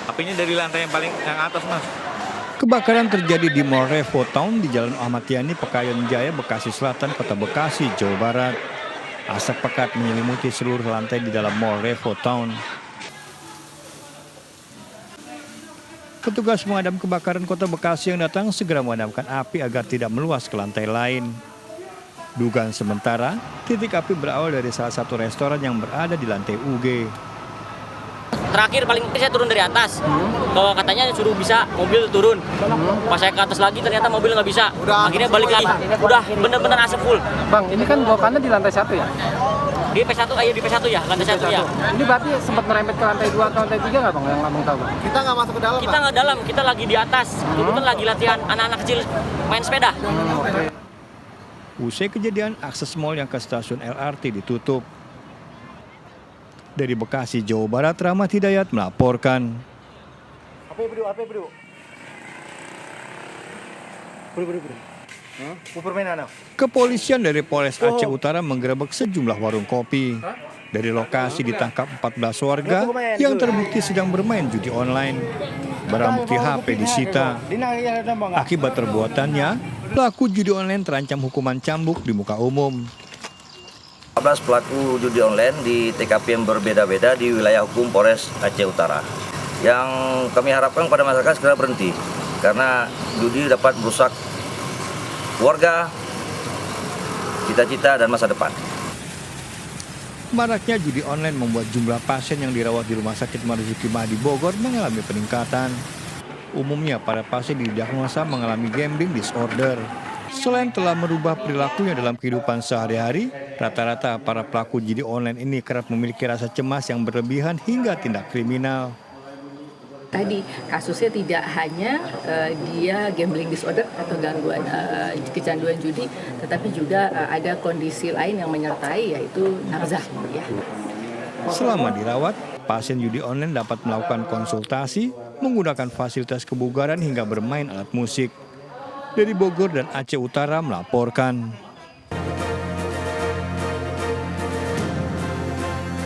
Apinya dari lantai yang atas, Mas. Kebakaran terjadi di Mall Revo Town di Jalan Ahmad Yani, Pekayon Jaya, Bekasi Selatan, Kota Bekasi, Jawa Barat. Asap pekat menyelimuti seluruh lantai di dalam Mall Revo Town. Petugas pemadam kebakaran Kota Bekasi yang datang segera memadamkan api agar tidak meluas ke lantai lain. Dugaan sementara, titik api berawal dari salah satu restoran yang berada di lantai UG. Terakhir paling saya turun dari atas, bahwa katanya suruh bisa mobil turun. Pas saya ke atas lagi ternyata mobil nggak bisa. Akhirnya balik lagi. Udah bener-bener asap full. Bang, ini kan blokannya di lantai 1 ya? Di P1, di P1 ya, lantai 1 ya. Ini berarti sempat merembet ke lantai 2 atau lantai 3 nggak Bang, yang Abang tahu? Kita nggak masuk ke dalam, Kita nggak dalam, kita lagi di atas. Kebetulan lagi latihan anak-anak kecil main sepeda. Usai kejadian, akses mal yang ke stasiun LRT ditutup. Dari Bekasi, Jawa Barat, Rahmat Hidayat melaporkan. Apa bro? Kepolisian dari Polres Aceh Utara menggerebek sejumlah warung kopi. Dari lokasi ditangkap 14 warga yang terbukti sedang bermain judi online. Barang bukti HP disita. Akibat perbuatannya, pelaku judi online terancam hukuman cambuk di muka umum. 14 pelaku judi online di TKP yang berbeda-beda di wilayah hukum Polres Aceh Utara. Yang kami harapkan kepada masyarakat segera berhenti, karena judi dapat merusak keluarga, cita-cita, dan masa depan. Maraknya judi online membuat jumlah pasien yang dirawat di Rumah Sakit Marzuki Mahdi Bogor mengalami peningkatan. Umumnya para pasien didiagnosa mengalami gambling disorder. Selain telah merubah perilakunya dalam kehidupan sehari-hari, rata-rata para pelaku judi online ini kerap memiliki rasa cemas yang berlebihan hingga tindak kriminal. Tadi kasusnya tidak hanya dia gambling disorder atau gangguan kecanduan judi, tetapi juga ada kondisi lain yang menyertai, yaitu nafzah. Ya. Selama dirawat, pasien judi online dapat melakukan konsultasi, menggunakan fasilitas kebugaran hingga bermain alat musik. Dari Bogor dan Aceh Utara melaporkan.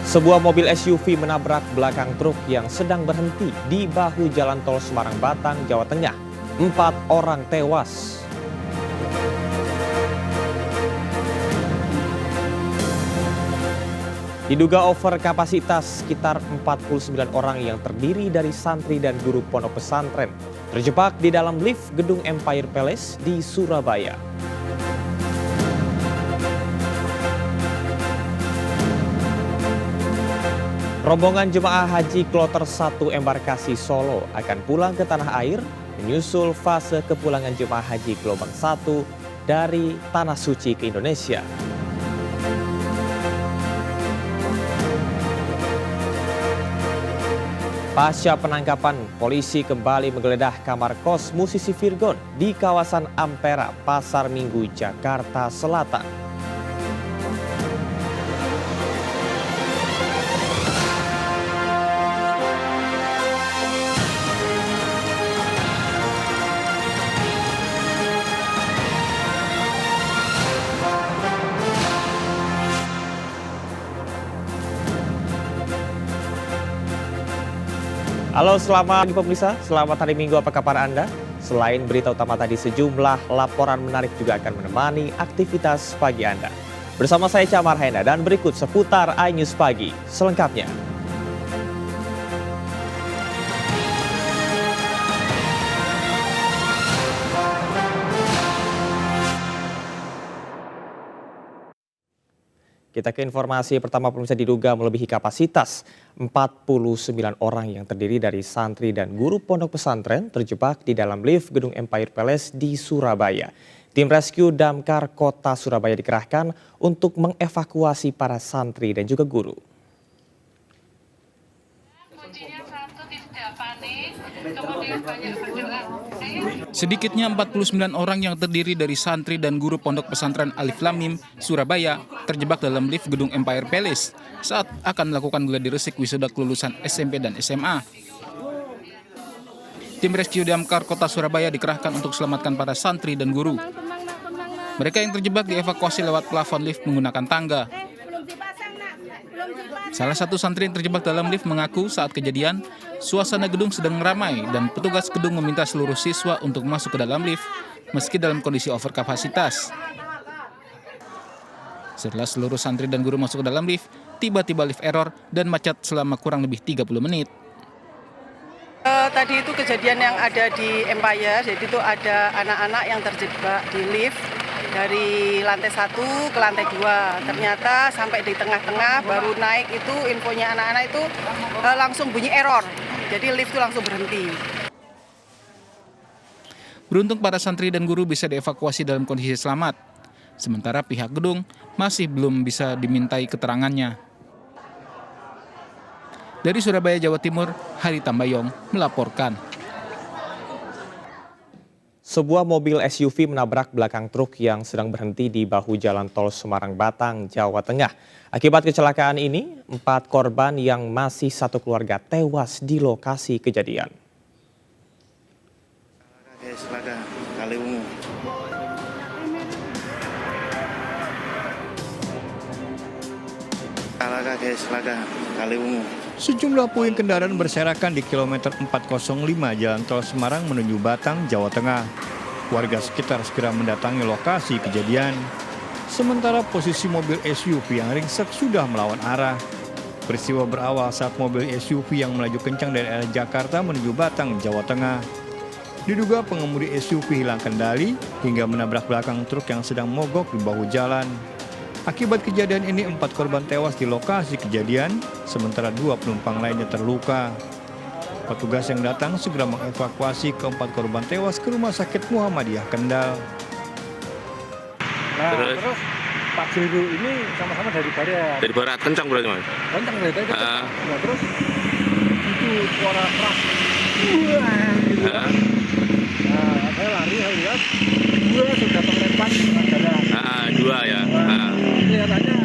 Sebuah mobil SUV menabrak belakang truk yang sedang berhenti di bahu jalan tol Semarang-Batang, Jawa Tengah. 4 orang tewas. Diduga over kapasitas, sekitar 49 orang yang terdiri dari santri dan guru pondok pesantren terjebak di dalam lift gedung Empire Palace di Surabaya. Rombongan jemaah haji Kloter 1 Embarkasi Solo akan pulang ke tanah air menyusul fase kepulangan jemaah haji gelombang 1 dari Tanah Suci ke Indonesia. Pasca penangkapan, polisi kembali menggeledah kamar kos musisi Virgon di kawasan Ampera, Pasar Minggu, Jakarta Selatan. Halo, selamat pagi pemirsa, selamat hari Minggu, apa kabar Anda? Selain berita utama tadi, sejumlah laporan menarik juga akan menemani aktivitas pagi Anda. Bersama saya Camar Hena dan berikut seputar iNews Pagi selengkapnya. Kita ke informasi pertama, pemirsa. Diduga melebihi kapasitas, 49 orang yang terdiri dari santri dan guru pondok pesantren terjebak di dalam lift gedung Empire Palace di Surabaya. Tim rescue damkar kota Surabaya dikerahkan untuk mengevakuasi para santri dan juga guru. Sedikitnya 49 orang yang terdiri dari santri dan guru pondok pesantren Alif Lam Mim, Surabaya, terjebak dalam lift gedung Empire Palace saat akan melakukan gladi resik wisuda kelulusan SMP dan SMA. Tim rescue damkar kota Surabaya dikerahkan untuk selamatkan para santri dan guru. Mereka yang terjebak dievakuasi lewat plafon lift menggunakan tangga. Salah satu santri yang terjebak dalam lift mengaku saat kejadian, suasana gedung sedang ramai dan petugas gedung meminta seluruh siswa untuk masuk ke dalam lift meski dalam kondisi overkapasitas. Setelah seluruh santri dan guru masuk ke dalam lift, tiba-tiba lift error dan macet selama kurang lebih 30 menit. Tadi itu kejadian yang ada di Empire, jadi itu ada anak-anak yang terjebak di lift dari lantai 1 ke lantai 2. Ternyata sampai di tengah-tengah baru naik itu infonya anak-anak itu langsung bunyi error, jadi lift itu langsung berhenti. Beruntung para santri dan guru bisa dievakuasi dalam kondisi selamat, sementara pihak gedung masih belum bisa dimintai keterangannya. Dari Surabaya, Jawa Timur, Hari Tambayong melaporkan. Sebuah mobil SUV menabrak belakang truk yang sedang berhenti di bahu jalan tol Semarang-Batang, Jawa Tengah. Akibat kecelakaan ini, 4 korban yang masih satu keluarga tewas di lokasi kejadian. Sejumlah puing kendaraan berserakan di kilometer 405 Jalan Tol Semarang menuju Batang, Jawa Tengah. Warga sekitar segera mendatangi lokasi kejadian. Sementara posisi mobil SUV yang ringsek sudah melawan arah. Peristiwa berawal saat mobil SUV yang melaju kencang dari arah Jakarta menuju Batang, Jawa Tengah. Diduga pengemudi SUV hilang kendali hingga menabrak belakang truk yang sedang mogok di bahu jalan. Akibat kejadian ini 4 korban tewas di lokasi kejadian, sementara 2 penumpang lainnya terluka. Petugas yang datang segera mengevakuasi ke-4 korban tewas ke Rumah Sakit Muhammadiyah Kendal. Nah, terus Pak Juru ini sama-sama dari barat. Dari barat, kencang berarti Mas? Kencang berarti. Nah, terus itu suara keras. Gitu kan. Nah, saya lari, saya lihat 2 sudah terlempar di tengah jalan. 2 ya. Kelihatannya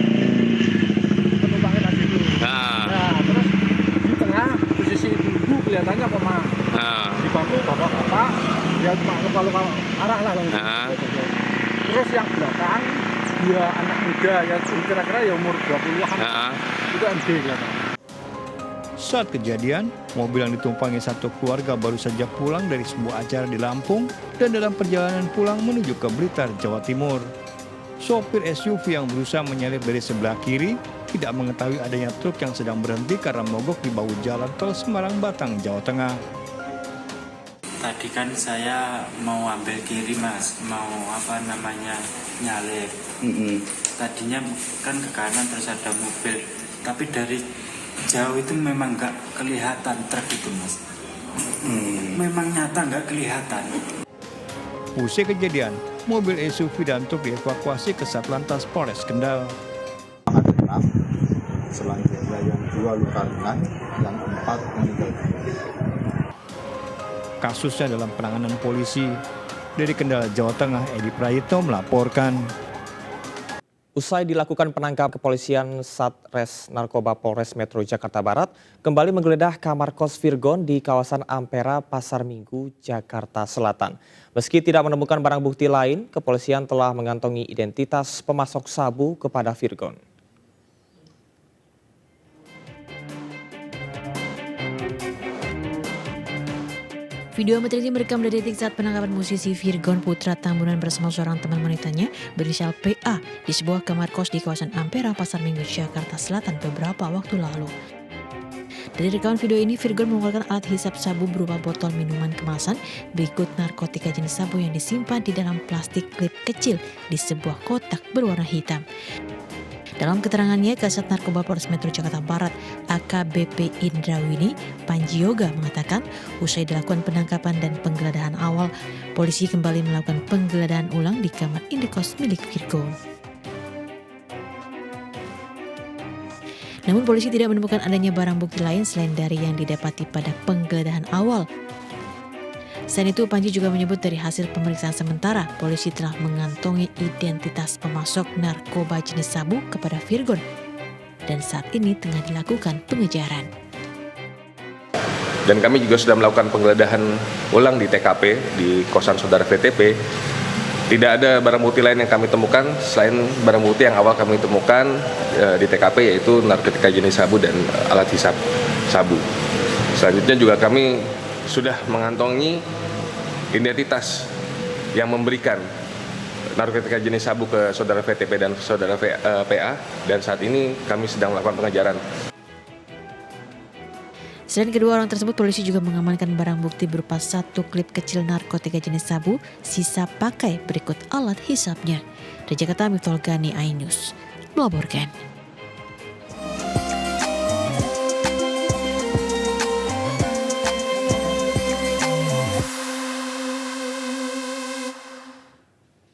penumpangnya tadi dulu. Nah, terus di tengah posisi ibu kelihatannya pemah. Di bangku bapak-bapak, dia cuma kalau arah lah langsung. Terus yang belakang 2 anak muda yang kira-kira ya umur 20-an. Itu MD kelihatan. Saat kejadian, mobil yang ditumpangi satu keluarga baru saja pulang dari sebuah acara di Lampung dan dalam perjalanan pulang menuju ke Blitar, Jawa Timur. Sopir SUV yang berusaha menyalip dari sebelah kiri tidak mengetahui adanya truk yang sedang berhenti karena mogok di bahu jalan tol Semarang-Batang, Jawa Tengah. Tadi kan saya mau ambil kiri Mas, mau nyalip. Tadinya kan ke kanan terus ada mobil, tapi dari jauh itu memang nggak kelihatan truk itu Mas. Memang nyata nggak kelihatan. Usai kejadian, mobil SUV dan truk dievakuasi ke Satlantas Polres Kendal. Selanjutnya yang 2 luka ringan, yang 4 meninggal. Kasusnya dalam penanganan polisi. Dari Kendal, Jawa Tengah, Edi Prayitno melaporkan. Usai dilakukan penangkap kepolisian Satres Narkoba Polres Metro Jakarta Barat, kembali menggeledah kamar kos Virgon di kawasan Ampera, Pasar Minggu, Jakarta Selatan. Meski tidak menemukan barang bukti lain, kepolisian telah mengantongi identitas pemasok sabu kepada Virgon. Video amatir ini merekam dari detik saat penangkapan musisi Virgon Putra Tambunan bersama seorang teman wanitanya berinisial PA di sebuah kamar kos di kawasan Ampera, Pasar Minggu, Jakarta Selatan beberapa waktu lalu. Dari rekaman video ini, Virgon mengeluarkan alat hisap sabu berupa botol minuman kemasan berikut narkotika jenis sabu yang disimpan di dalam plastik klip kecil di sebuah kotak berwarna hitam. Dalam keterangannya, Kasat Narkoba Polres Metro Jakarta Barat AKBP Indrawini Panji Yoga mengatakan usai dilakukan penangkapan dan penggeledahan awal, polisi kembali melakukan penggeledahan ulang di kamar indekos milik Virgon. Namun polisi tidak menemukan adanya barang bukti lain selain dari yang didapati pada penggeledahan awal. Selain itu, Panji juga menyebut dari hasil pemeriksaan sementara, polisi telah mengantongi identitas pemasok narkoba jenis sabu kepada Virgon dan saat ini tengah dilakukan pengejaran. Dan kami juga sudah melakukan penggeledahan ulang di TKP di kosan saudara VTP Tidak ada barang bukti lain yang kami temukan selain barang bukti yang awal kami temukan di TKP, yaitu narkotika jenis sabu dan alat hisap sabu. Selanjutnya juga kami sudah mengantongi identitas yang memberikan narkotika jenis sabu ke saudara VTP dan saudara PA, dan saat ini kami sedang melakukan pengejaran. Selain kedua orang tersebut, polisi juga mengamankan barang bukti berupa 1 klip kecil narkotika jenis sabu, sisa pakai berikut alat hisapnya. Dari Jakarta, Miftol Gani, iNews melaporkan.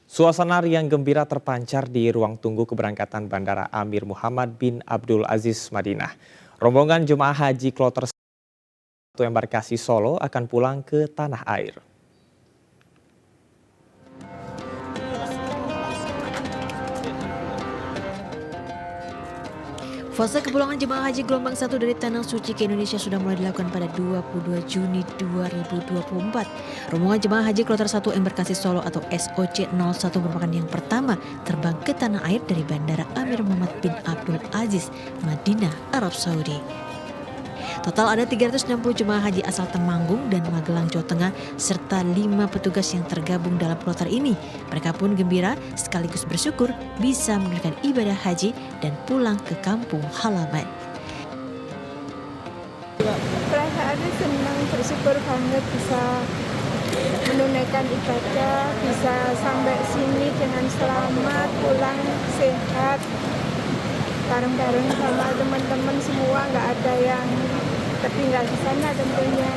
Suasana riang gembira terpancar di ruang tunggu keberangkatan Bandara Amir Muhammad bin Abdul Aziz Madinah. Rombongan jemaah haji kloter 1 embarkasi Solo akan pulang ke tanah air. Fase kepulangan jemaah haji gelombang 1 dari Tanah Suci ke Indonesia sudah mulai dilakukan pada 22 Juni 2024. Rombongan jemaah haji kloter 1 embarkasi Solo atau SOC 01 merupakan yang pertama terbang ke tanah air dari Bandara Amir Muhammad bin Abdul Aziz, Madinah, Arab Saudi. Total ada 360 jemaah haji asal Temanggung dan Magelang, Jawa Tengah, serta 5 petugas yang tergabung dalam kloter ini. Mereka pun gembira sekaligus bersyukur bisa menunaikan ibadah haji dan pulang ke kampung halaman. Perasaannya senang, bersyukur banget bisa menunaikan ibadah, bisa sampai sini dengan selamat, pulang sehat, bareng-bareng sama teman-teman semua, nggak ada yang tertinggal di sana tentunya.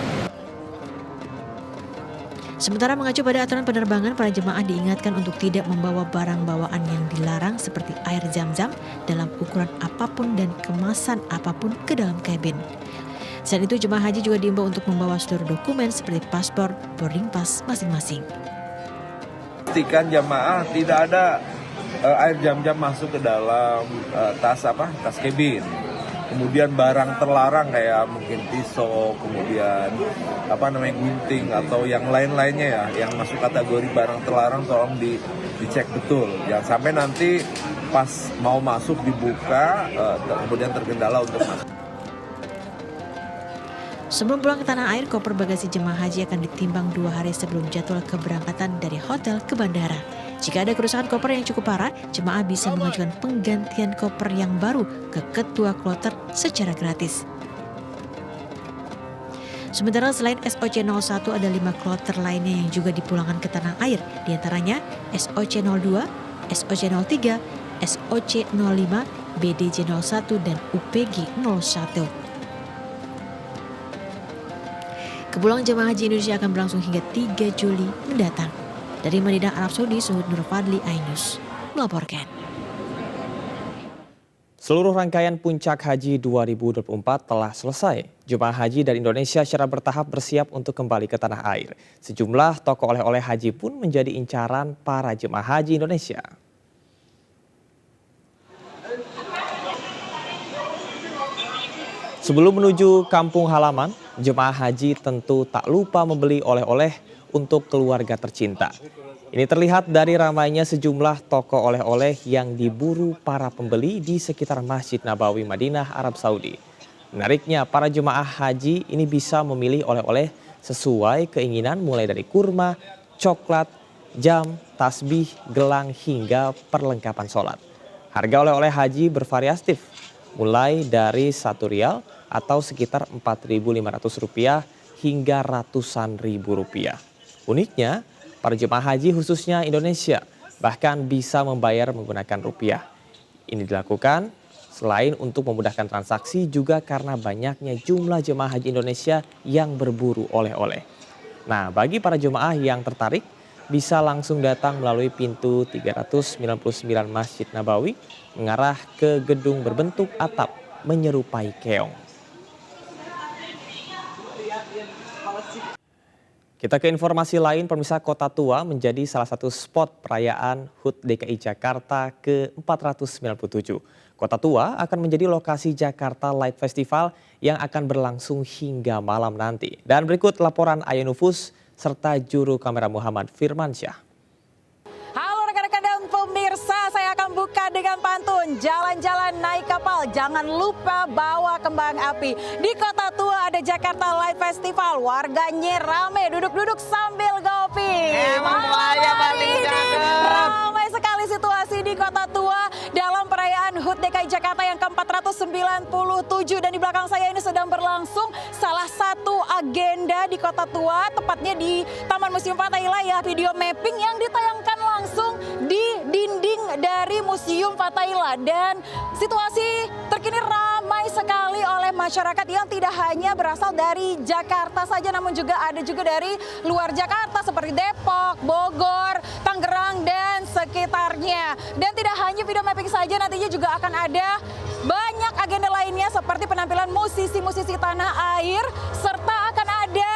Sementara mengacu pada aturan penerbangan, para jemaah diingatkan untuk tidak membawa barang bawaan yang dilarang seperti air zam-zam dalam ukuran apapun dan kemasan apapun ke dalam kabin. Selain itu, jemaah haji juga diimbau untuk membawa seluruh dokumen seperti paspor, boarding pass masing-masing. Pastikan jemaah tidak ada air zam-zam masuk ke dalam tas kabin. Kemudian barang terlarang kayak mungkin pisau, kemudian gunting atau yang lain-lainnya ya, yang masuk kategori barang terlarang tolong dicek betul. Jangan sampai nanti pas mau masuk dibuka kemudian terkendala untuk masuk. Sebelum pulang ke tanah air, koper bagasi jemaah haji akan ditimbang 2 hari sebelum jadwal keberangkatan dari hotel ke bandara. Jika ada kerusakan koper yang cukup parah, jemaah bisa mengajukan penggantian koper yang baru ke ketua kloter secara gratis. Sementara selain SOC 01 ada 5 kloter lainnya yang juga dipulangkan ke tanah air, diantaranya SOC 02, SOC 03, SOC 05, BDJ 01, dan UPG 01. Kepulangan jemaah haji Indonesia akan berlangsung hingga 3 Juli mendatang. Dari Madinah, Arab Saudi, Suhud Nur Fadli, iNews melaporkan. Seluruh rangkaian puncak haji 2024 telah selesai. Jemaah haji dari Indonesia secara bertahap bersiap untuk kembali ke tanah air. Sejumlah toko oleh-oleh haji pun menjadi incaran para jemaah haji Indonesia. Sebelum menuju kampung halaman, jemaah haji tentu tak lupa membeli oleh-oleh untuk keluarga tercinta. Ini terlihat dari ramainya sejumlah toko oleh-oleh yang diburu para pembeli di sekitar Masjid Nabawi Madinah, Arab Saudi. Menariknya, para jemaah haji ini bisa memilih oleh-oleh sesuai keinginan mulai dari kurma, coklat, jam, tasbih, gelang, hingga perlengkapan sholat. Harga oleh-oleh haji bervariatif, mulai dari Rp1 atau sekitar Rp4.500 hingga ratusan ribu rupiah. Uniknya, para jemaah haji khususnya Indonesia bahkan bisa membayar menggunakan rupiah. Ini dilakukan selain untuk memudahkan transaksi juga karena banyaknya jumlah jemaah haji Indonesia yang berburu oleh-oleh. Nah, bagi para jemaah yang tertarik bisa langsung datang melalui pintu 399 Masjid Nabawi mengarah ke gedung berbentuk atap menyerupai keong. Kita ke informasi lain, pemirsa, Kota Tua menjadi salah satu spot perayaan HUT DKI Jakarta ke-497. Kota Tua akan menjadi lokasi Jakarta Light Festival yang akan berlangsung hingga malam nanti. Dan berikut laporan Ayah Nufus serta juru kamera Muhammad Firmansyah. dengan pantun, jalan-jalan naik kapal, jangan lupa bawa kembang api. Di Kota Tua ada Jakarta Light Festival, warganya rame duduk-duduk sambil ngopi. Ramai sekali situasi di Kota Tua dalam perayaan HUT DKI Jakarta yang ke-497, dan di belakang saya ini sedang berlangsung salah satu agenda di Kota Tua, tepatnya di Taman Museum Fathahillah ya, video mapping yang ditayangkan langsung di dinding dari Museum Fathahillah. Dan situasi terkini ramai sekali oleh masyarakat yang tidak hanya berasal dari Jakarta saja, namun juga ada juga dari luar Jakarta seperti Depok, Bogor, Tangerang, dan sekitarnya. Dan tidak hanya video mapping saja, nantinya juga akan ada banyak agenda lainnya seperti penampilan musisi-musisi tanah air, serta akan ada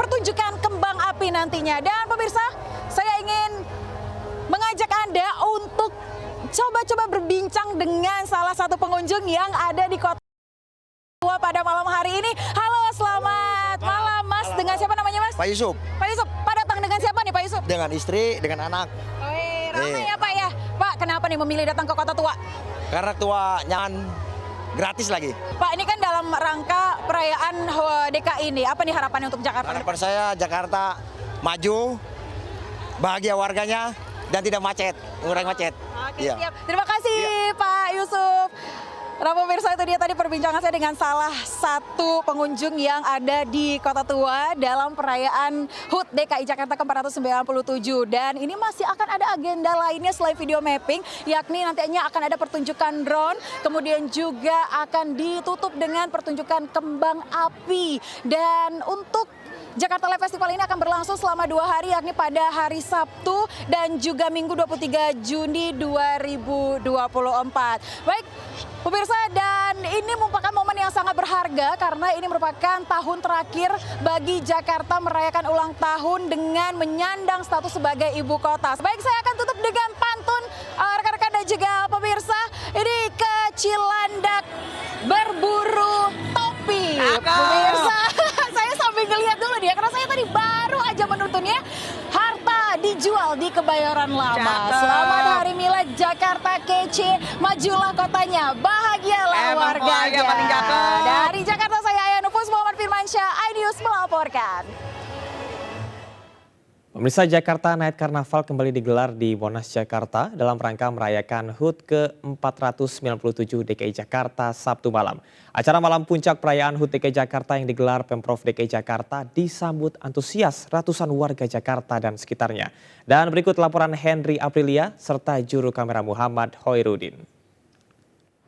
pertunjukan kembang api nantinya. Dan pemirsa, saya ingin mengajak Anda untuk coba-coba berbincang dengan salah satu pengunjung yang ada di Kota Tua pada malam hari ini. Halo, selamat malam Mas. Dengan siapa namanya Mas? Pak Yusuf. Pak Yusuf, Pak datang dengan siapa nih Pak Yusuf? Dengan istri, dengan anak. Ramai ya Pak ya. Pak, kenapa nih memilih datang ke Kota Tua? Karena tua nyaman gratis lagi. Pak, ini kan dalam rangka perayaan DKI ini, apa nih harapannya untuk Jakarta? Harapan saya Jakarta maju, bahagia warganya, dan tidak macet, mengurangi macet. Oke, siap. Terima kasih Pak Yusuf. Nah, pemirsa, itu dia tadi perbincangan saya dengan salah satu pengunjung yang ada di Kota Tua dalam perayaan HUT DKI Jakarta ke-497. Dan ini masih akan ada agenda lainnya selain video mapping, yakni nantinya akan ada pertunjukan drone, kemudian juga akan ditutup dengan pertunjukan kembang api. Dan untuk Jakarta Light Festival ini akan berlangsung selama 2 hari, yakni pada hari Sabtu dan juga Minggu 23 Juni 2024. Baik, pemirsa, dan ini merupakan momen yang sangat berharga karena ini merupakan tahun terakhir bagi Jakarta merayakan ulang tahun dengan menyandang status sebagai ibu kota. Baik, saya akan tutup dengan pantun rekan-rekan dan juga pemirsa. Ini ke Cilandak berburu topi. Pemirsa, saya sambil ngelihat dulu dia karena saya tadi baru aja menuntunnya. Harta dijual di Kebayoran Lama. Selamat Hari Milad Jakarta kece, majulah kotanya, bahagialah warganya. Dari Jakarta saya Ayah Nufus Muhammad Firmansyah, iNews melaporkan. Pemirsa, Jakarta Night Carnival kembali digelar di Monas, Jakarta dalam rangka merayakan HUT ke-497 DKI Jakarta Sabtu malam. Acara malam puncak perayaan HUT DKI Jakarta yang digelar Pemprov DKI Jakarta disambut antusias ratusan warga Jakarta dan sekitarnya. Dan berikut laporan Henry Aprilia serta juru kamera Muhammad Hoirudin.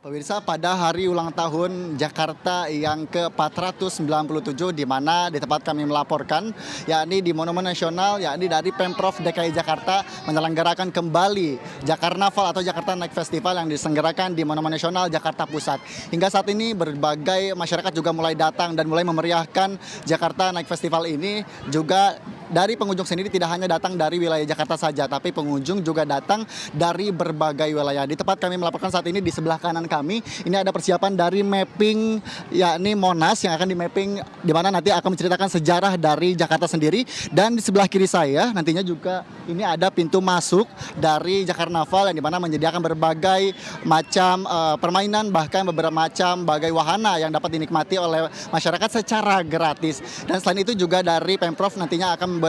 Pemirsa, pada hari ulang tahun Jakarta yang ke-497 di mana di tempat kami melaporkan, yakni di Monumen Nasional, yakni dari Pemprov DKI Jakarta menyelenggarakan kembali Jakarnaval atau Jakarta Night Festival yang diselenggarakan di Monumen Nasional Jakarta Pusat. Hingga saat ini berbagai masyarakat juga mulai datang dan mulai memeriahkan Jakarta Night Festival ini. Juga dari pengunjung sendiri tidak hanya datang dari wilayah Jakarta saja, tapi pengunjung juga datang dari berbagai wilayah. Di tempat kami melaporkan saat ini di sebelah kanan kami, ini ada persiapan dari mapping, yakni Monas yang akan di mapping, di mana nanti akan menceritakan sejarah dari Jakarta sendiri. Dan di sebelah kiri saya nantinya juga ini ada pintu masuk dari Jakarnaval yang dimana menyediakan berbagai macam permainan, bahkan beberapa macam bagai wahana yang dapat dinikmati oleh masyarakat secara gratis. Dan selain itu juga dari Pemprov nantinya akan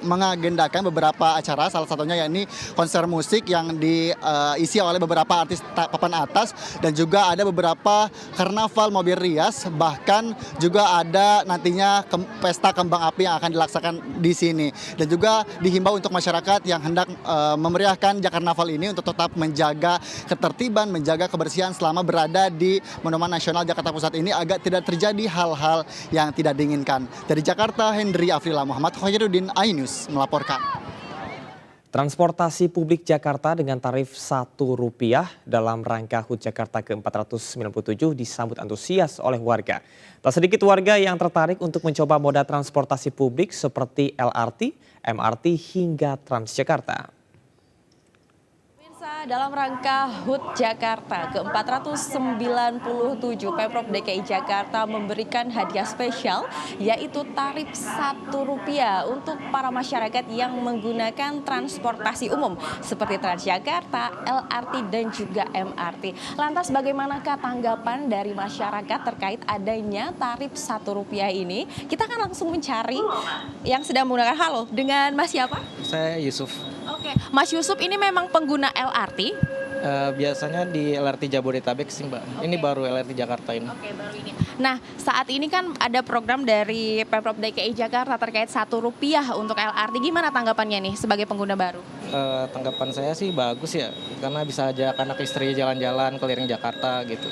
mengagendakan beberapa acara, salah satunya yakni konser musik yang diisi oleh beberapa artis papan atas, dan juga ada beberapa karnaval mobil rias, bahkan juga ada nantinya pesta kembang api yang akan dilaksanakan di sini. Dan juga dihimbau untuk masyarakat yang hendak memeriahkan Jakarnaval ini untuk tetap menjaga ketertiban, menjaga kebersihan selama berada di Monumen Nasional Jakarta Pusat ini agar tidak terjadi hal-hal yang tidak diinginkan. Dari Jakarta, Henry Afrila, Muhammad Hoirudin, iNews melaporkan. Transportasi publik Jakarta dengan tarif Rp1 dalam rangka HUT Jakarta ke-497 disambut antusias oleh warga. Tak sedikit warga yang tertarik untuk mencoba moda transportasi publik seperti LRT, MRT hingga Transjakarta. Dalam rangka HUT Jakarta ke-497, Pemprov DKI Jakarta memberikan hadiah spesial yaitu tarif Rp1 untuk para masyarakat yang menggunakan transportasi umum seperti Transjakarta, LRT dan juga MRT. Lantas bagaimanakah tanggapan dari masyarakat terkait adanya tarif Rp1 ini? Kita akan langsung mencari yang sedang menggunakan. Halo, dengan Mas siapa? Saya Yusuf. Oke, Mas Yusuf ini memang pengguna LRT? Biasanya di LRT Jabodetabek sih Mbak. Ini baru LRT Jakarta ini. Oke, baru ini. Nah, saat ini kan ada program dari Pemprov DKI Jakarta terkait Rp1 untuk LRT. Gimana tanggapannya nih sebagai pengguna baru? Tanggapan saya sih bagus ya, karena bisa ajak anak istri jalan-jalan keliling Jakarta gitu.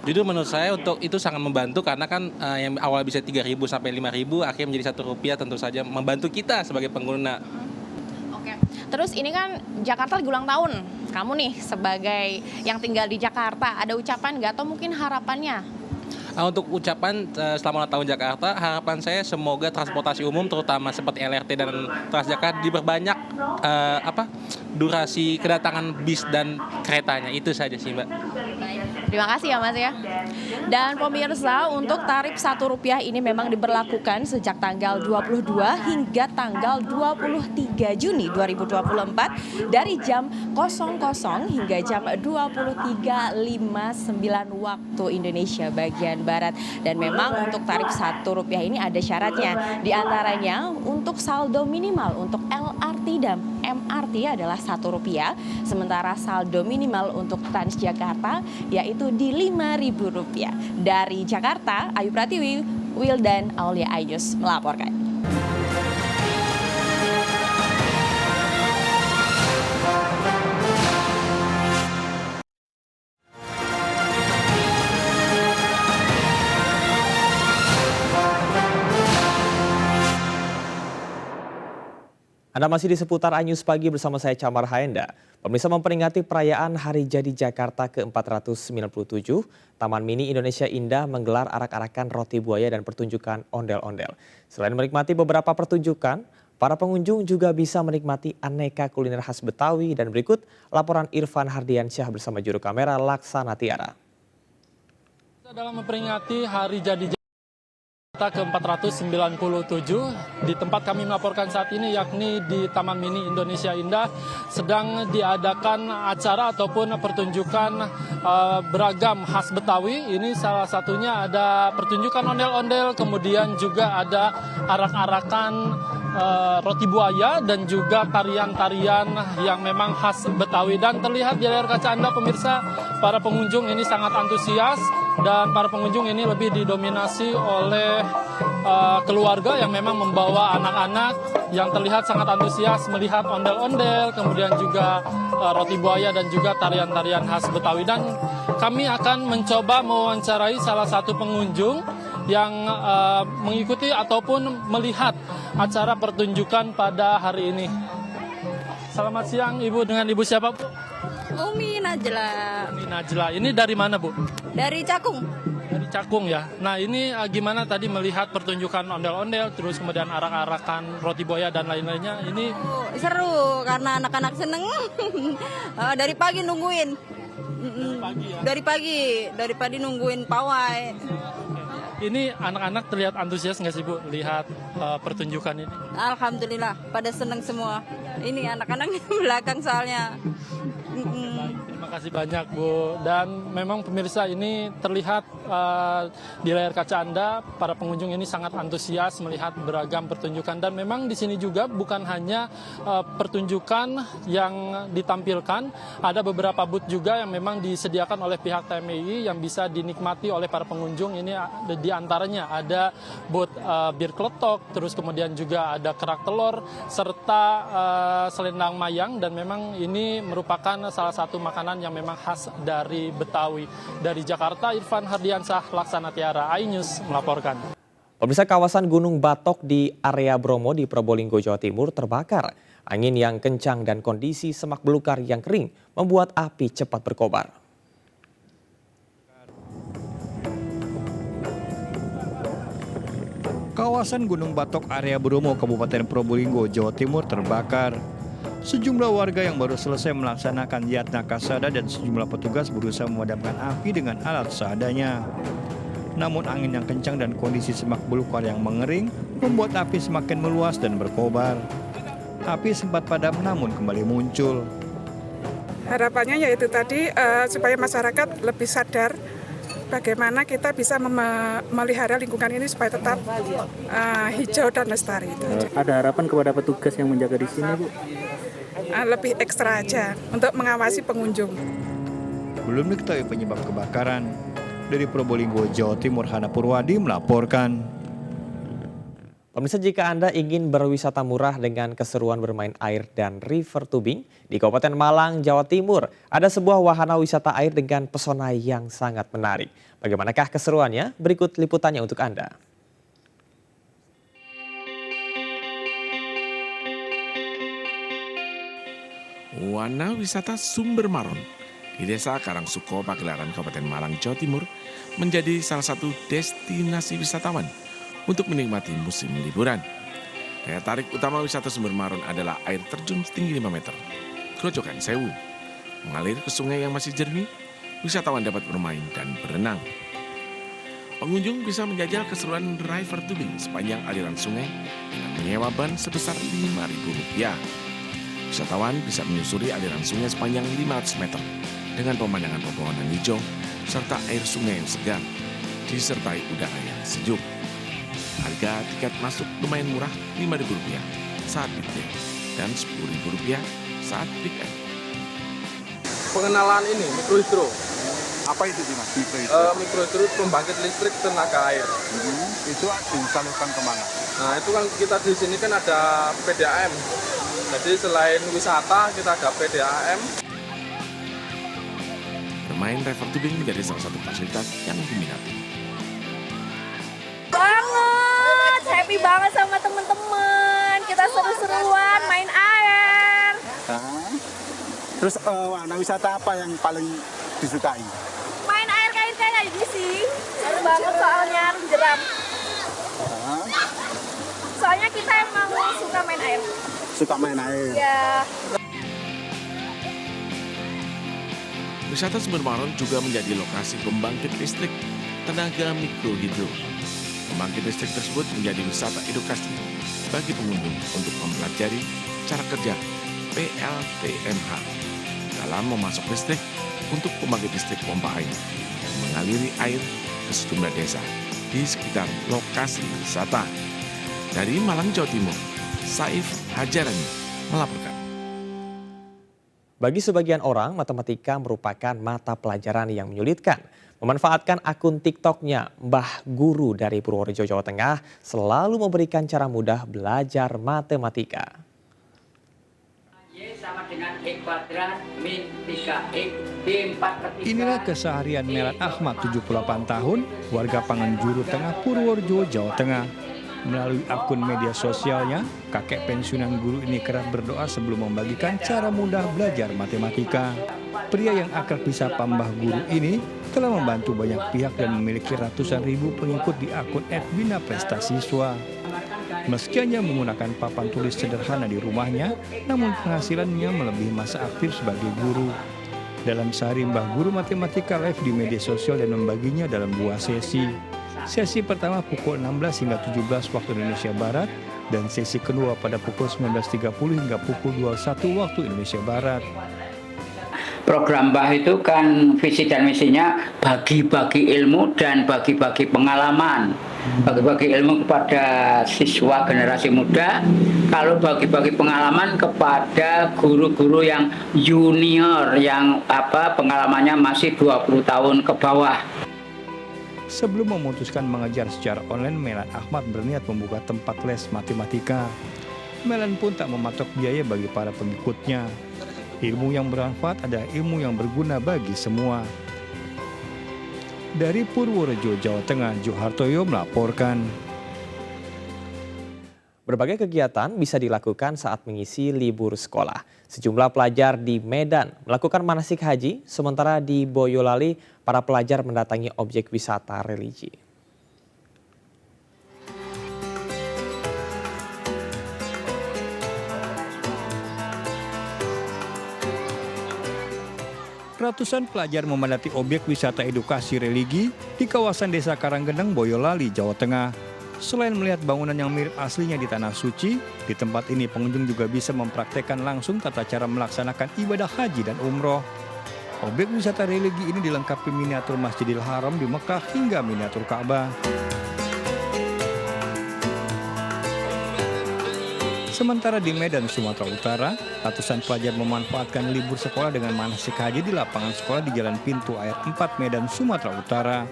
Jujur menurut saya untuk itu sangat membantu karena kan yang awal bisa 3.000 sampai 5.000 akhirnya menjadi Rp1 tentu saja membantu kita sebagai pengguna. Oke, terus ini kan Jakarta lagi ulang tahun. Kamu nih sebagai yang tinggal di Jakarta, ada ucapan nggak atau mungkin harapannya? Untuk ucapan selama ulang tahun Jakarta, harapan saya semoga transportasi umum terutama seperti LRT dan Transjakarta diperbanyak durasi kedatangan bis dan keretanya. Itu saja sih Mbak. Terima kasih ya Mas ya. Dan pemirsa, untuk tarif Rp1 ini memang diberlakukan sejak tanggal 22 hingga tanggal 23 Juni 2024 dari jam 00 hingga jam 23.59 waktu Indonesia bagian Barat. Dan memang untuk tarif Rp1 ini ada syaratnya. Di antaranya untuk saldo minimal untuk LRT dan MRT adalah Rp1. Sementara saldo minimal untuk Transjakarta yaitu di Rp5.000. Dari Jakarta, Ayu Pratiwi, Wildan Aulia Ayus melaporkan. Anda masih di seputar Anyus Pagi bersama saya Camar Haenda. Pemirsa, memperingati perayaan Hari Jadi Jakarta ke-497, Taman Mini Indonesia Indah menggelar arak-arakan roti buaya dan pertunjukan ondel-ondel. Selain menikmati beberapa pertunjukan, para pengunjung juga bisa menikmati aneka kuliner khas Betawi. Dan berikut laporan Irfan Hardiansyah bersama juru kamera Laksana Tiara. Dalam memperingati Hari Jadi ke-497 di tempat kami melaporkan saat ini, yakni di Taman Mini Indonesia Indah, sedang diadakan acara ataupun pertunjukan beragam khas Betawi. Ini salah satunya ada pertunjukan ondel-ondel, kemudian juga ada arak-arakan roti buaya dan juga tarian-tarian yang memang khas Betawi. Dan terlihat di layar kaca Anda pemirsa, para pengunjung ini sangat antusias. Dan para pengunjung ini lebih didominasi oleh keluarga yang memang membawa anak-anak yang terlihat sangat antusias melihat ondel-ondel, kemudian juga roti buaya dan juga tarian-tarian khas Betawi. Dan kami akan mencoba mewawancarai salah satu pengunjung yang mengikuti ataupun melihat acara pertunjukan pada hari ini. Selamat siang Ibu, dengan Ibu siapa Bu? Umi Najla. Umi Najla, ini dari mana Bu? Dari Cakung. Dari Cakung ya. Nah ini gimana tadi melihat pertunjukan ondel-ondel, terus kemudian arak-arakan roti buaya dan lain-lainnya ini? Seru karena anak-anak seneng. Dari pagi nungguin. Dari pagi nungguin pawai. Ini anak-anak terlihat antusias nggak sih Bu lihat pertunjukan ini? Alhamdulillah pada seneng semua. Ini anak-anak di belakang soalnya. Terima kasih banyak Bu. Dan memang pemirsa ini terlihat di layar kaca Anda, para pengunjung ini sangat antusias melihat beragam pertunjukan. Dan memang di sini juga bukan hanya pertunjukan yang ditampilkan, ada beberapa booth juga yang memang disediakan oleh pihak TMI yang bisa dinikmati oleh para pengunjung. Ini di antaranya ada booth bir kletok, terus kemudian juga ada kerak telur, serta selendang mayang. Dan memang ini merupakan salah satu makanan yang memang khas dari Betawi. Dari Jakarta, Irfan Hardiansyah, Laksana Tiara, iNews melaporkan. Pemirsa, kawasan Gunung Batok di area Bromo di Probolinggo, Jawa Timur terbakar. Angin yang kencang dan kondisi semak belukar yang kering membuat api cepat berkobar. Kawasan Gunung Batok area Bromo, Kabupaten Probolinggo, Jawa Timur terbakar. Sejumlah warga yang baru selesai melaksanakan yatna kasada dan sejumlah petugas berusaha memadamkan api dengan alat seadanya. Namun angin yang kencang dan kondisi semak belukar yang mengering membuat api semakin meluas dan berkobar. Api sempat padam namun kembali muncul. Harapannya yaitu tadi supaya masyarakat lebih sadar bagaimana kita bisa memelihara lingkungan ini supaya tetap hijau dan lestari. Ada harapan kepada petugas yang menjaga di sini, Bu? Lebih ekstra aja untuk mengawasi pengunjung. Belum diketahui penyebab kebakaran. Dari Probolinggo, Jawa Timur, Hana Purwadi melaporkan. Pemirsa, jika Anda ingin berwisata murah dengan keseruan bermain air dan river tubing di Kabupaten Malang, Jawa Timur, ada sebuah wahana wisata air dengan pesona yang sangat menarik. Bagaimanakah keseruannya? Berikut liputannya untuk Anda. Wahana wisata Sumber Maron di Desa Karangsuko, Pagelaran, Kabupaten Malang, Jawa Timur menjadi salah satu destinasi wisatawan untuk menikmati musim liburan. Daya tarik utama wisata Sumber Maron adalah air terjun setinggi 5 meter, Grojogan Sewu. Mengalir ke sungai yang masih jernih, wisatawan dapat bermain dan berenang. Pengunjung bisa menjajal keseruan river tubing sepanjang aliran sungai dengan menyewa ban sebesar Rp5.000. Wisatawan bisa menyusuri aliran sungai sepanjang 500 meter dengan pemandangan pepohonan hijau serta air sungai yang segar, disertai udara yang sejuk. Harga tiket masuk lumayan murah, Rp5.000 saat weekday dan Rp10.000 saat weekend. Pengenalan ini mikrohidro. Apa itu Mas? Mikrohidro? Mikrohidro pembangkit listrik tenaga air. Itu disalurkan kemana? Nah itu kan kita di sini kan ada PDAM. Jadi selain wisata kita ada PDAM. Bermain river tubing menjadi salah satu fasilitas yang diminati. Banget, happy banget sama teman-teman. Kita seru-seruan main air. Terus wahana wisata apa yang paling disukai? Main air kayak aja sih. Seru banget soalnya jeram. Soalnya kita emang suka main air. Suka main air? Ya. Wisata Sumber Maron juga menjadi lokasi pembangkit listrik tenaga mikrohidro. Pembangkit listrik tersebut menjadi wisata edukasi bagi pengunjung untuk mempelajari cara kerja PLTMH dalam memasok listrik untuk pembangkit listrik pompa air yang mengaliri air ke sejumlah desa di sekitar lokasi wisata. Dari Malang, Jawa Timur, Saif Hajarani melaporkan. Bagi sebagian orang, matematika merupakan mata pelajaran yang menyulitkan. Memanfaatkan akun TikToknya, Mbah Guru dari Purworejo, Jawa Tengah selalu memberikan cara mudah belajar matematika. Inilah keseharian Melan Ahmad, 78 tahun, warga Panganjuru Tengah, Purworejo, Jawa Tengah. Melalui akun media sosialnya, kakek pensiunan guru ini kerap berdoa sebelum membagikan cara mudah belajar matematika. Pria yang akrab disapa Mbah Guru ini telah membantu banyak pihak dan memiliki ratusan ribu pengikut di akun @binaprestasiswa. Meski hanya menggunakan papan tulis sederhana di rumahnya, namun penghasilannya melebihi masa aktif sebagai guru. Dalam sehari, Mbah Guru matematika live di media sosial dan membaginya dalam 2 sesi. Sesi pertama pukul 16 hingga 17 waktu Indonesia Barat dan sesi kedua pada pukul 19.30 hingga pukul 21 waktu Indonesia Barat. Program Mbah itu kan visi dan misinya bagi-bagi ilmu dan bagi-bagi pengalaman. Bagi-bagi ilmu kepada siswa generasi muda, kalau bagi-bagi pengalaman kepada guru-guru yang junior yang pengalamannya masih 20 tahun ke bawah. Sebelum memutuskan mengajar secara online, Melan Ahmad berniat membuka tempat les matematika. Melan pun tak mematok biaya bagi para pengikutnya. Ilmu yang bermanfaat adalah ilmu yang berguna bagi semua. Dari Purworejo, Jawa Tengah, Johartoyo melaporkan. Berbagai kegiatan bisa dilakukan saat mengisi libur sekolah. Sejumlah pelajar di Medan melakukan manasik haji, sementara di Boyolali para pelajar mendatangi objek wisata religi. Ratusan pelajar memadati objek wisata edukasi religi di kawasan Desa Karanggeneng, Boyolali, Jawa Tengah. Selain melihat bangunan yang mirip aslinya di Tanah Suci, di tempat ini pengunjung juga bisa mempraktekkan langsung tata cara melaksanakan ibadah haji dan umroh. Objek wisata religi ini dilengkapi miniatur Masjidil Haram di Mekah hingga miniatur Ka'bah. Sementara di Medan, Sumatera Utara, ratusan pelajar memanfaatkan libur sekolah dengan manasik haji di lapangan sekolah di Jalan Pintu Air 4 Medan, Sumatera Utara.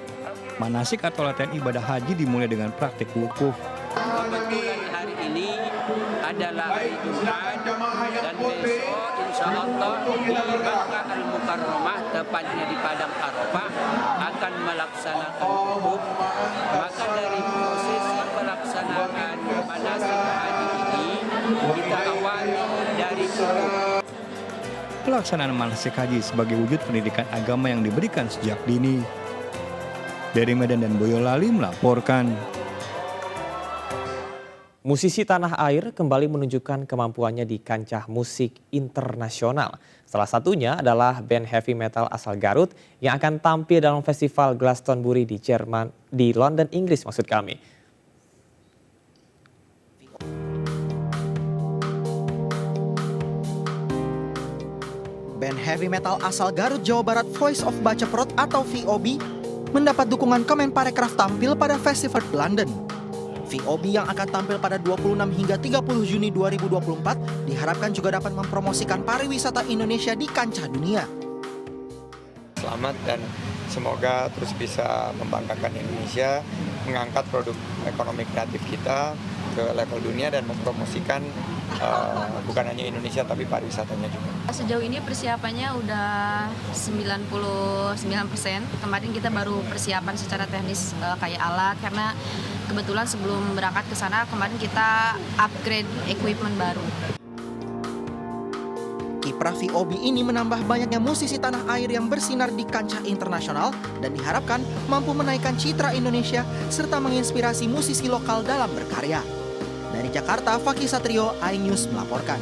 Manasik atau latihan ibadah haji dimulai dengan praktik wukuf. Kebetulan hari ini adalah hari Jumat dan besok insya Allah di Makkah Al-Mukarramah, tepatnya di Padang Arafah, akan melaksanakan wukuf. Maka dari prosesi pelaksanaan manasik haji ini kita awali dari wukuf. Pelaksanaan manasik haji sebagai wujud pendidikan agama yang diberikan sejak dini. Dari Medan dan Boyolali melaporkan. Musisi tanah air kembali menunjukkan kemampuannya di kancah musik internasional. Salah satunya adalah band heavy metal asal Garut yang akan tampil dalam festival Glastonbury di London, Inggris maksud kami. Band heavy metal asal Garut, Jawa Barat Voice of Baceprot atau VOB mendapat dukungan Kemenparekraf tampil pada Festival London. VOB yang akan tampil pada 26 hingga 30 Juni 2024 diharapkan juga dapat mempromosikan pariwisata Indonesia di kancah dunia. Selamat dan semoga terus bisa membanggakan Indonesia, mengangkat produk ekonomi kreatif kita ke level dunia dan mempromosikan bukan hanya Indonesia tapi pariwisatanya juga. Sejauh ini persiapannya udah 99%. Kemarin kita baru persiapan secara teknis kayak alat, karena kebetulan sebelum berangkat ke sana kemarin kita upgrade equipment baru. Kiprah VOB ini menambah banyaknya musisi tanah air yang bersinar di kancah internasional dan diharapkan mampu menaikkan citra Indonesia serta menginspirasi musisi lokal dalam berkarya. Dari Jakarta, Fakih Satrio, iNews melaporkan.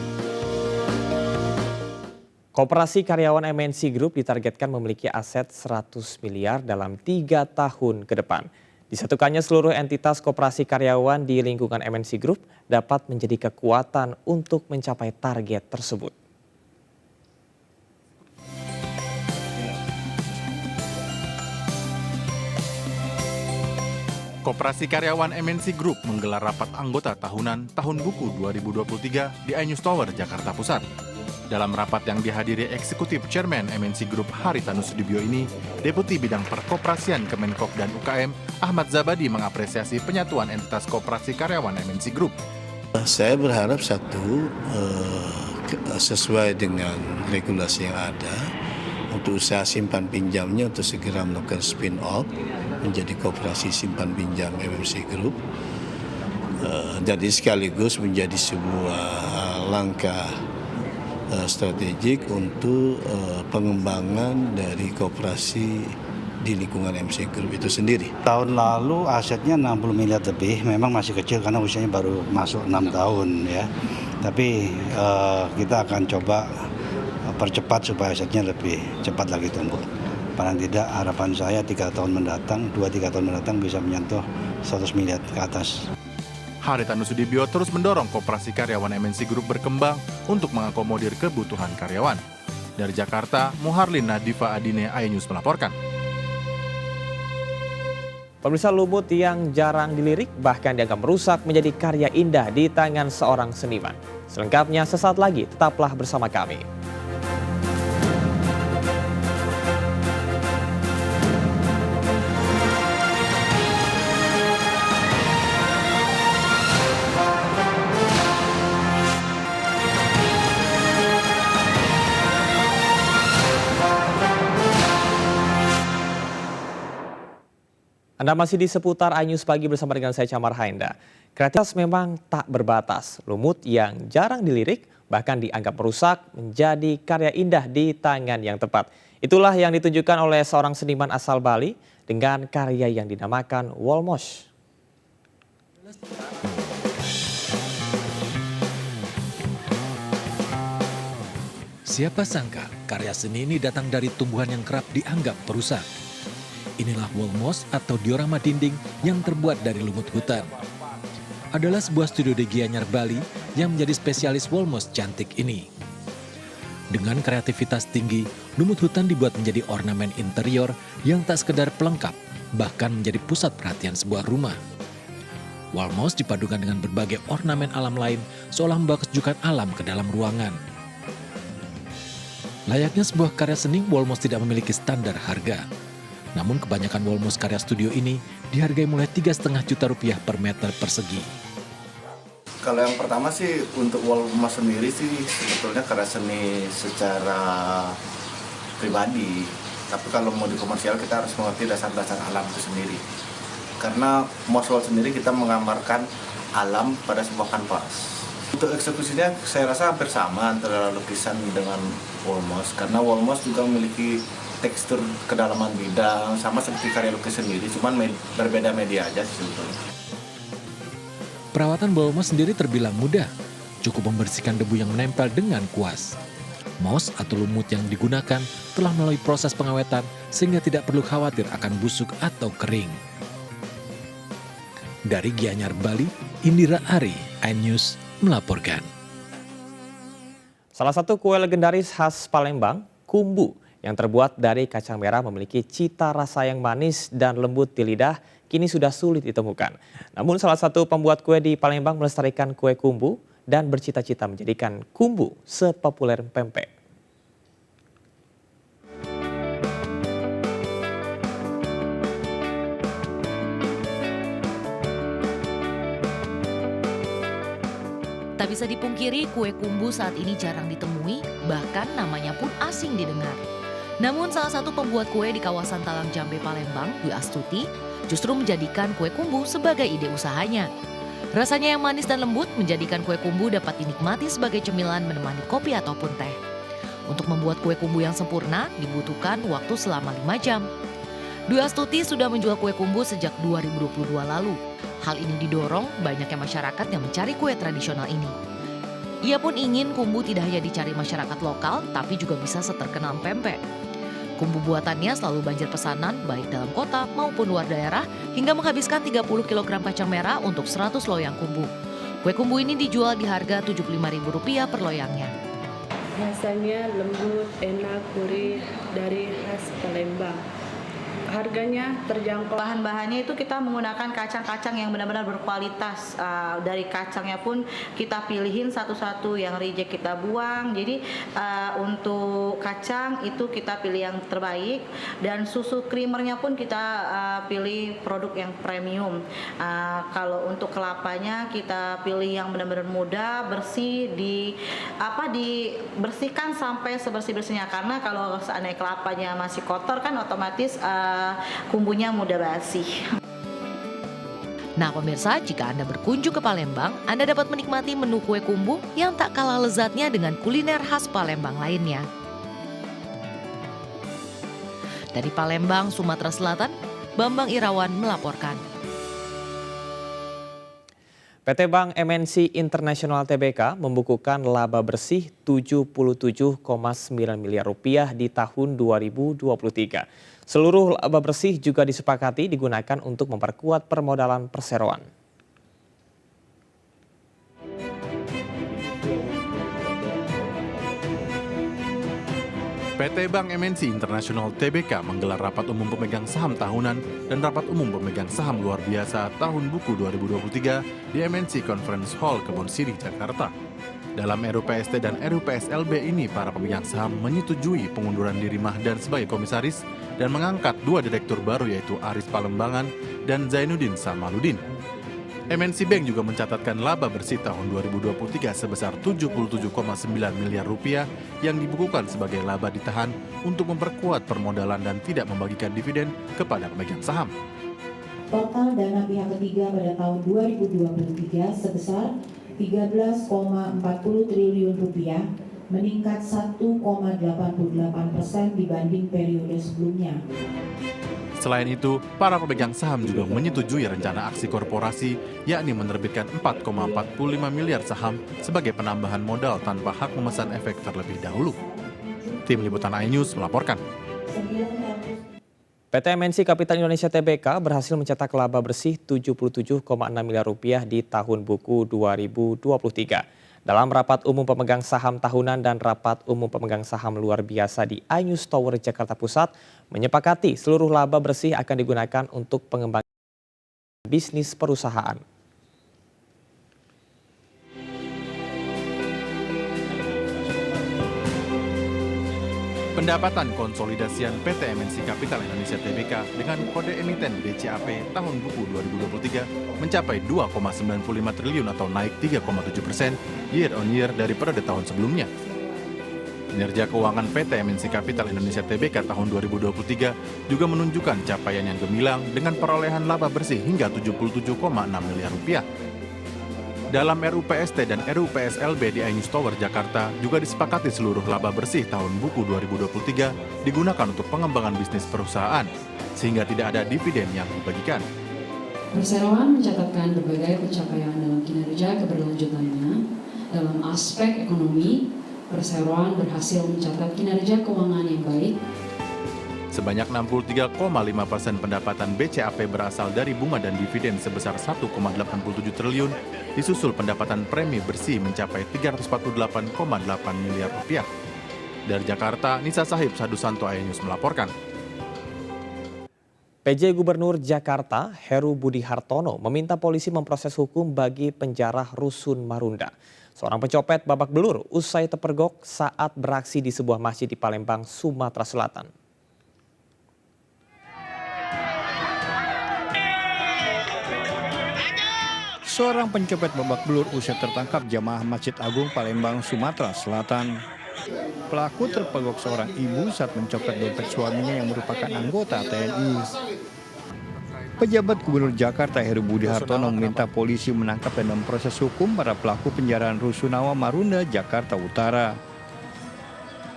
Koperasi karyawan MNC Group ditargetkan memiliki aset 100 miliar dalam 3 tahun ke depan. Disatukannya seluruh entitas koperasi karyawan di lingkungan MNC Group dapat menjadi kekuatan untuk mencapai target tersebut. Koperasi Karyawan MNC Group menggelar rapat anggota tahunan Tahun Buku 2023 di iNews Tower, Jakarta Pusat. Dalam rapat yang dihadiri Eksekutif Chairman MNC Group Haritanu Sudibyo ini, Deputi Bidang Perkoperasian Kemenkop dan UKM Ahmad Zabadi mengapresiasi penyatuan entitas koperasi karyawan MNC Group. Saya berharap sesuai dengan regulasi yang ada, untuk usaha simpan pinjamnya untuk segera melakukan spin-off menjadi koperasi simpan pinjam MNC Group. Jadi sekaligus menjadi sebuah langkah strategik untuk pengembangan dari koperasi di lingkungan MC Group itu sendiri. Tahun lalu asetnya 60 miliar lebih, memang masih kecil karena usianya baru masuk 6 tahun ya. Tapi kita akan coba percepat supaya asetnya lebih cepat lagi tumbuh. Paling tidak harapan saya 3 tahun mendatang, 2-3 tahun mendatang bisa menyentuh 100 miliar ke atas. Haritanu Sudibyo terus mendorong koperasi karyawan MNC Group berkembang untuk mengakomodir kebutuhan karyawan. Dari Jakarta, Muharlin Nadifa Adine, iNews melaporkan. Pemirsa, lumut yang jarang dilirik bahkan dianggap merusak menjadi karya indah di tangan seorang seniman. Selengkapnya sesaat lagi, tetaplah bersama kami. Anda masih di seputar iNews Pagi bersama dengan saya Camar Hainda. Kreativitas memang tak berbatas. Lumut yang jarang dilirik bahkan dianggap merusak menjadi karya indah di tangan yang tepat. Itulah yang ditunjukkan oleh seorang seniman asal Bali dengan karya yang dinamakan Wolmosh. Siapa sangka karya seni ini datang dari tumbuhan yang kerap dianggap perusak. Inilah wall moss atau diorama dinding yang terbuat dari lumut hutan. Adalah sebuah studio di Gianyar, Bali yang menjadi spesialis wall moss cantik ini. Dengan kreativitas tinggi, lumut hutan dibuat menjadi ornamen interior yang tak sekedar pelengkap, bahkan menjadi pusat perhatian sebuah rumah. Wall moss dipadukan dengan berbagai ornamen alam lain seolah membawa kesejukan alam ke dalam ruangan. Layaknya sebuah karya seni, wall moss tidak memiliki standar harga. Namun kebanyakan wall moss karya studio ini dihargai mulai 3,5 juta rupiah per meter persegi. Kalau yang pertama sih untuk wall moss sendiri sih sebetulnya karya seni secara pribadi. Tapi kalau mau di komersial kita harus mengerti dasar-dasar alam itu sendiri. Karena moss wall sendiri kita menggambarkan alam pada sebuah kanvas. Untuk eksekusinya saya rasa hampir sama antara lukisan dengan wall moss. Karena wall moss juga memiliki tekstur kedalaman bidang sama seperti karya lukis sendiri, cuman berbeda media aja sih sebetulnya. Perawatan wall moss sendiri terbilang mudah, cukup membersihkan debu yang menempel dengan kuas. Moss atau lumut yang digunakan telah melalui proses pengawetan sehingga tidak perlu khawatir akan busuk atau kering. Dari Gianyar, Bali, Indira Ari, iNews melaporkan. Salah satu kue legendaris khas Palembang, kumbu, yang terbuat dari kacang merah memiliki cita rasa yang manis dan lembut di lidah, kini sudah sulit ditemukan. Namun salah satu pembuat kue di Palembang melestarikan kue kumbu dan bercita-cita menjadikan kumbu sepopuler pempek. Tak bisa dipungkiri, kue kumbu saat ini jarang ditemui, bahkan namanya pun asing didengar. Namun salah satu pembuat kue di kawasan Talang Jambe, Palembang, Dwi Astuti, justru menjadikan kue kumbu sebagai ide usahanya. Rasanya yang manis dan lembut menjadikan kue kumbu dapat dinikmati sebagai cemilan menemani kopi ataupun teh. Untuk membuat kue kumbu yang sempurna dibutuhkan waktu selama 5 jam. Dwi Astuti sudah menjual kue kumbu sejak 2022 lalu. Hal ini didorong banyaknya masyarakat yang mencari kue tradisional ini. Ia pun ingin kumbu tidak hanya dicari masyarakat lokal, tapi juga bisa seterkenal pempek. Kumbu buatannya selalu banjir pesanan baik dalam kota maupun luar daerah hingga menghabiskan 30 kg kacang merah untuk 100 loyang kumbu. Kue kumbu ini dijual di harga Rp75.000 per loyangnya. Rasanya lembut, enak, gurih dari khas Palembang. Harganya terjangkau. Bahan-bahannya itu kita menggunakan kacang-kacang yang benar-benar berkualitas. Dari kacangnya pun kita pilihin satu-satu, yang reject kita buang. Jadi untuk kacang itu kita pilih yang terbaik, dan susu creamernya pun kita pilih produk yang premium. Kalau untuk kelapanya kita pilih yang benar-benar muda, bersih, dibersihkan sampai sebersih-bersihnya, karena kalau seandainya kelapanya masih kotor kan otomatis kumbunya mudah basi. Nah pemirsa, jika Anda berkunjung ke Palembang, Anda dapat menikmati menu kue kumbu yang tak kalah lezatnya dengan kuliner khas Palembang lainnya. Dari Palembang, Sumatera Selatan, Bambang Irawan melaporkan. PT Bank MNC International Tbk membukukan laba bersih Rp77,9 miliar di tahun 2023. Seluruh laba bersih juga disepakati digunakan untuk memperkuat permodalan perseroan. PT Bank MNC International Tbk menggelar rapat umum pemegang saham tahunan dan rapat umum pemegang saham luar biasa tahun buku 2023 di MNC Conference Hall Kebon Sirih, Jakarta. Dalam RUPST dan RUPSLB ini, para pemegang saham menyetujui pengunduran diri Mahdan sebagai komisaris dan mengangkat 2 direktur baru, yaitu Aris Palembangan dan Zainuddin Samaludin. MNC Bank juga mencatatkan laba bersih tahun 2023 sebesar Rp77,9 miliar yang dibukukan sebagai laba ditahan untuk memperkuat permodalan dan tidak membagikan dividen kepada pemegang saham. Total dana pihak ketiga pada tahun 2023 sebesar Rp13,40 triliun, meningkat 1,88% dibanding periode sebelumnya. Selain itu, para pemegang saham juga menyetujui rencana aksi korporasi, yakni menerbitkan 4,45 miliar saham sebagai penambahan modal tanpa hak memesan efek terlebih dahulu. Tim Liputan iNews melaporkan. PT MNC Capital Indonesia Tbk berhasil mencetak laba bersih 77,6 miliar rupiah di tahun buku 2023. Dalam rapat umum pemegang saham tahunan dan rapat umum pemegang saham luar biasa di iNews Tower Jakarta Pusat menyepakati seluruh laba bersih akan digunakan untuk pengembangan bisnis perusahaan. Pendapatan konsolidasian PT MNC Capital Indonesia Tbk dengan kode emiten BCAP tahun buku 2023 mencapai 2,95 triliun atau naik 3,7% year on year dari periode tahun sebelumnya. Kinerja keuangan PT MNC Capital Indonesia Tbk tahun 2023 juga menunjukkan capaian yang gemilang dengan perolehan laba bersih hingga 77,6 miliar rupiah. Dalam RUPST dan RUPSLB di iNews Tower Jakarta juga disepakati seluruh laba bersih tahun buku 2023 digunakan untuk pengembangan bisnis perusahaan, sehingga tidak ada dividen yang dibagikan. Perseroan mencatatkan berbagai pencapaian dalam kinerja keberlanjutannya. Dalam aspek ekonomi, Perseroan berhasil mencatat kinerja keuangan yang baik. Sebanyak 63,5% pendapatan BCAP berasal dari bunga dan dividen sebesar 1,87 triliun, disusul pendapatan premi bersih mencapai 348,8 miliar rupiah. Dari Jakarta, Nisa Sahib Sadusanto iNews melaporkan. PJ Gubernur Jakarta Heru Budi Hartono meminta polisi memproses hukum bagi penjara Rusun Marunda. Seorang pencopet babak belur usai terpergok saat beraksi di sebuah masjid di Palembang, Sumatera Selatan. Seorang pencopet babak belur usai tertangkap jamaah Masjid Agung Palembang, Sumatera Selatan. Pelaku terpergok seorang ibu saat mencopet dompet suaminya yang merupakan anggota TNI. Pejabat Gubernur Jakarta Heru Budi Hartono meminta polisi menangkap dan memproses hukum para pelaku penjaraan Rusunawa Marunda, Jakarta Utara.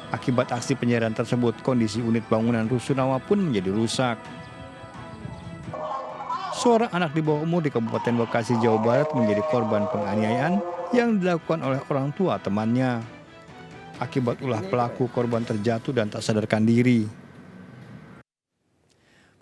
Akibat aksi penjarahan tersebut, kondisi unit bangunan Rusunawa pun menjadi rusak. Seorang anak di bawah umur di Kabupaten Bekasi, Jawa Barat menjadi korban penganiayaan yang dilakukan oleh orang tua temannya. Akibat ulah pelaku, korban terjatuh dan tak sadarkan diri.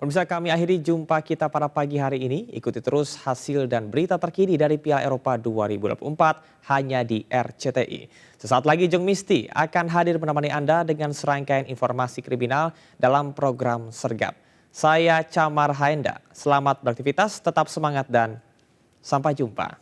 Pemirsa, kami akhiri jumpa kita pada pagi hari ini. Ikuti terus hasil dan berita terkini dari Piala Eropa 2024 hanya di RCTI. Sesaat lagi Jeng Misti akan hadir menemani Anda dengan serangkaian informasi kriminal dalam program Sergap. Saya Camar Haenda, selamat beraktivitas, tetap semangat dan sampai jumpa.